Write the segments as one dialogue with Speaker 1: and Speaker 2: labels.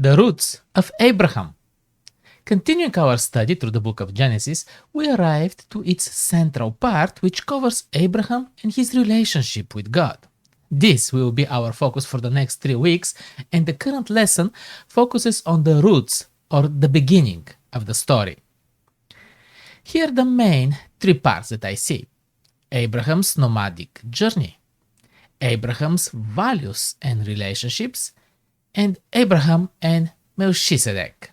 Speaker 1: The roots of Abraham. Continuing our study through the book of Genesis, we arrived to its central part, which covers Abraham and his relationship with God. This will be our focus for the next 3 weeks, and the current lesson focuses on the roots or the beginning of the story. Here are the main 3 parts that I see: Abraham's nomadic journey, Abraham's values and relationships, and Abraham and Melchizedek.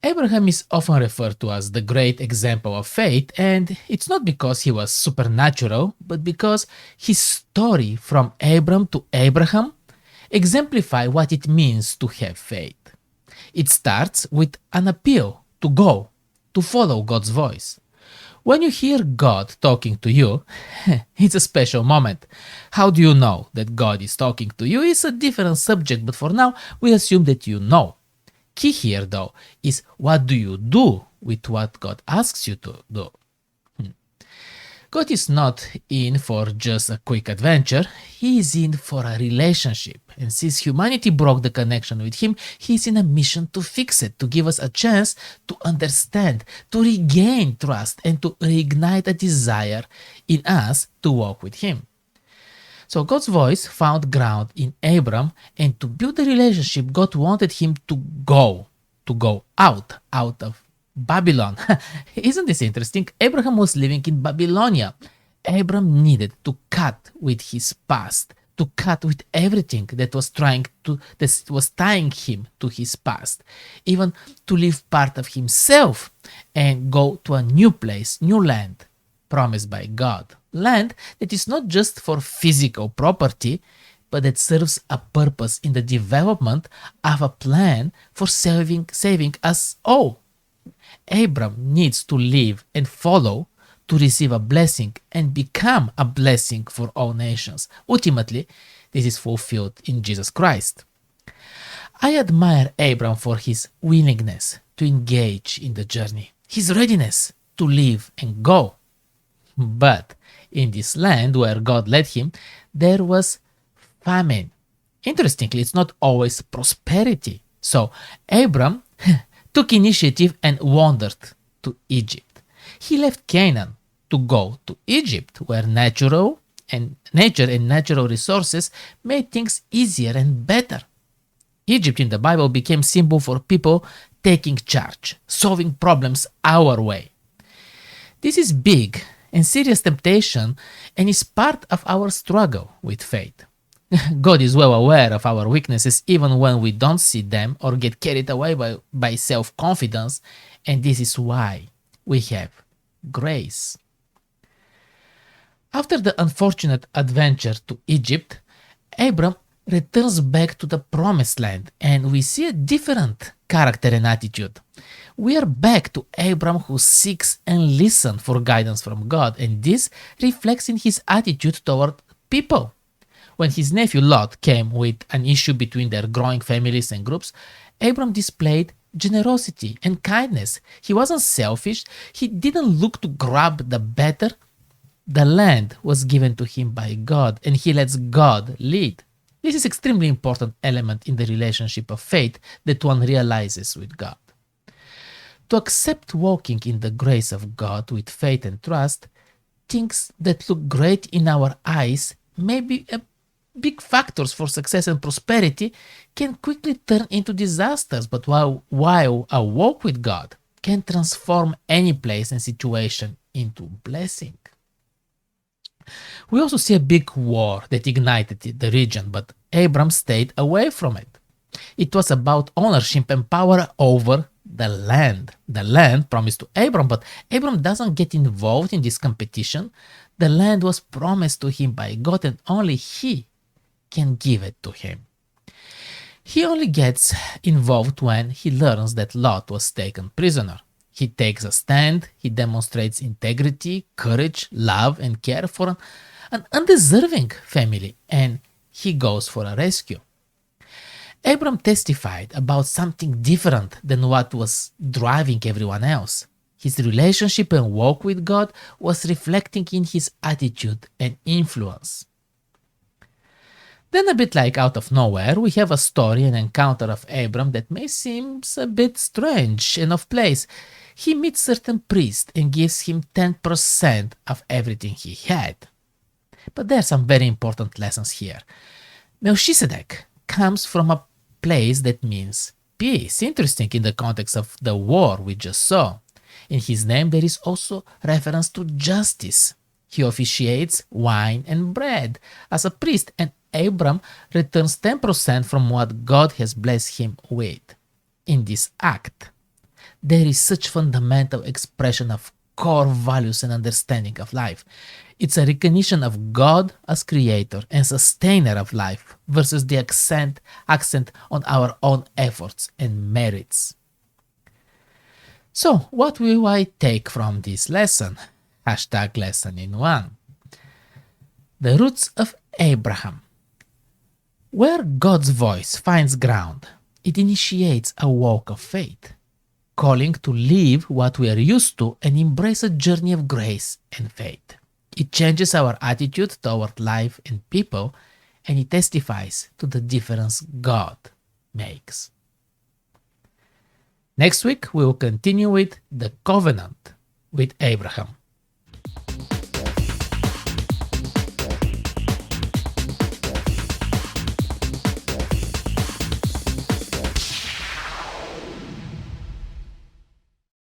Speaker 1: Abraham is often referred to as the great example of faith, and it's not because he was supernatural, but because his story from Abram to Abraham exemplifies what it means to have faith. It starts with an appeal to go, to follow God's voice. When you hear God talking to you, it's a special moment. How do you know that God is talking to you is a different subject, but for now we assume that you know. Key here though is, what do you do with what God asks you to do? God is not in for just a quick adventure, he is in for a relationship. And since humanity broke the connection with him, he is in a mission to fix it, to give us a chance to understand, to regain trust, and to reignite a desire in us to walk with him. So God's voice found ground in Abram, and to build a relationship, God wanted him to go out of Babylon. Isn't this interesting? Abraham was living in Babylonia. Abram needed to cut with his past, to cut with everything that was tying him to his past, even to leave part of himself and go to a new place, new land promised by God. Land that is not just for physical property, but that serves a purpose in the development of a plan for saving us all. Abram needs to live and follow to receive a blessing and become a blessing for all nations. Ultimately, this is fulfilled in Jesus Christ. I admire Abram for his willingness to engage in the journey, his readiness to live and go. But in this land where God led him, there was famine. Interestingly, it's not always prosperity. So Abram took initiative and wandered to Egypt. He left Canaan to go to Egypt, where nature and natural resources made things easier and better. Egypt in the Bible became symbol for people taking charge, solving problems our way. This is big and serious temptation, and is part of our struggle with faith. God is well aware of our weaknesses even when we don't see them or get carried away by self-confidence, and this is why we have grace. After the unfortunate adventure to Egypt, Abram returns back to the promised land, and we see a different character and attitude. We are back to Abram who seeks and listens for guidance from God, and this reflects in his attitude toward people. When his nephew Lot came with an issue between their growing families and groups, Abram displayed generosity and kindness. He wasn't selfish, he didn't look to grab the better. The land was given to him by God, and he lets God lead. This is extremely important element in the relationship of faith that one realizes with God. To accept walking in the grace of God with faith and trust, things that look great in our eyes, maybe big factors for success and prosperity, can quickly turn into disasters, but while a walk with God can transform any place and situation into blessing. We also see a big war that ignited the region, but Abram stayed away from it. It was about ownership and power over the land. The land promised to Abram, but Abram doesn't get involved in this competition. The land was promised to him by God, and only he can give it to him. He only gets involved when he learns that Lot was taken prisoner. He takes a stand, he demonstrates integrity, courage, love, and care for an undeserving family, and he goes for a rescue. Abram testified about something different than what was driving everyone else. His relationship and walk with God was reflecting in his attitude and influence. Then, a bit like out of nowhere, we have a story, an encounter of Abram that may seem a bit strange and off place. He meets certain priest and gives him 10% of everything he had. But there are some very important lessons here. Melchizedek comes from a place that means peace. Interesting in the context of the war we just saw. In his name there is also reference to justice. He officiates wine and bread as a priest, and Abram returns 10% from what God has blessed him with. In this act, there is such fundamental expression of core values and understanding of life. It's a recognition of God as creator and sustainer of life versus the accent on our own efforts and merits. So, what will I take from this lesson? Hashtag lesson in one. The roots of Abraham. Where God's voice finds ground, it initiates a walk of faith, calling to leave what we are used to and embrace a journey of grace and faith. It changes our attitude toward life and people, and it testifies to the difference God makes. Next week, we will continue with the covenant with Abraham.